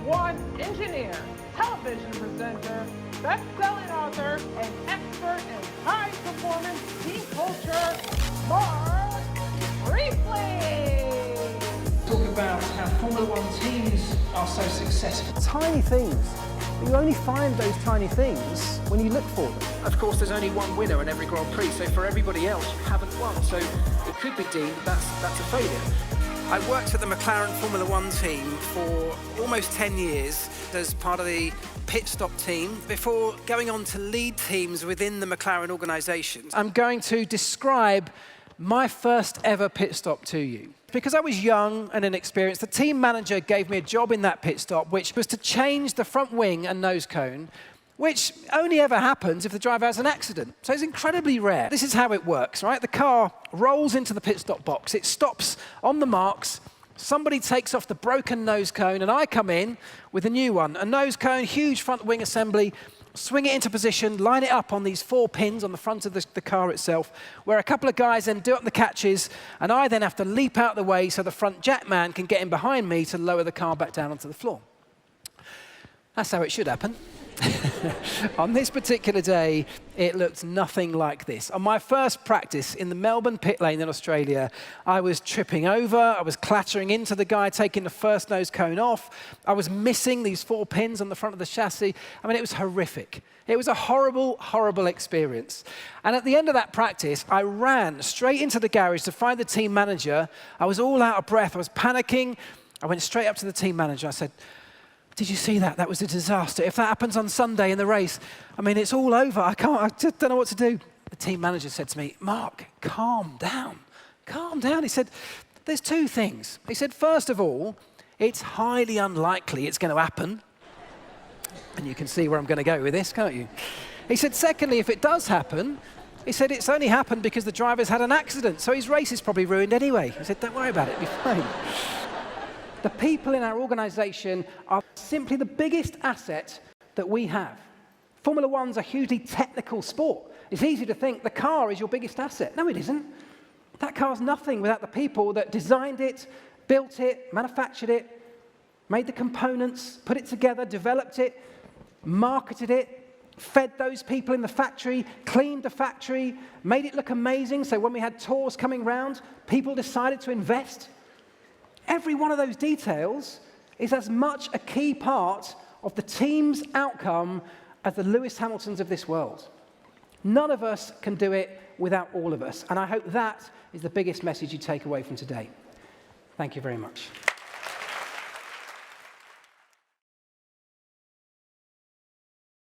One engineer, television presenter, best-selling author, and expert in high-performance team culture, Marc Priestley. Talk about how Formula One teams are so successful. Tiny things. But you only find those tiny things when you look for them. Of course, there's only one winner in every Grand Prix, so for everybody else, you haven't won. So it could be deemed that's a failure. I worked at the McLaren Formula One team for almost 10 years as part of the pit stop team before going on to lead teams within the McLaren organisation. I'm going to describe my first ever pit stop to you. Because I was young and inexperienced, the team manager gave me a job in that pit stop, which was to change the front wing and nose cone, which only ever happens if the driver has an accident. So it's incredibly rare. This is how it works, right? The car rolls into the pit stop box. It stops on the marks. Somebody takes off the broken nose cone, and I come in with a new one. A nose cone, huge front wing assembly, swing it into position, line it up on these 4 pins on the front of the car itself, where a couple of guys then do up the catches, and I then have to leap out of the way so the front jack man can get in behind me to lower the car back down onto the floor. That's how it should happen. On this particular day, it looked nothing like this. On my first practice in the Melbourne pit lane in Australia, I was tripping over, I was clattering into the guy taking the first nose cone off, I was missing these 4 pins on the front of the chassis. I mean, it was horrific. It was a horrible, horrible experience. And at the end of that practice, I ran straight into the garage to find the team manager. I was all out of breath, I was panicking. I went straight up to the team manager. I said, "Did you see that? That was a disaster. If that happens on Sunday in the race, I mean, it's all over. I just don't know what to do." The team manager said to me, "Marc, calm down. Calm down." He said, "There's 2 things." He said, "First of all, it's highly unlikely it's going to happen." And you can see where I'm going to go with this, can't you? He said, "Secondly, if it does happen," he said, "it's only happened because the driver's had an accident, so his race is probably ruined anyway." He said, "Don't worry about it, it'll be fine." The people in our organisation are simply the biggest asset that we have. Formula One's a hugely technical sport. It's easy to think the car is your biggest asset. No, it isn't. That car's nothing without the people that designed it, built it, manufactured it, made the components, put it together, developed it, marketed it, fed those people in the factory, cleaned the factory, made it look amazing, so when we had tours coming round, people decided to invest. Every one of those details is as much a key part of the team's outcome as the Lewis Hamiltons of this world. None of us can do it without all of us, and I hope that is the biggest message you take away from today. Thank you very much.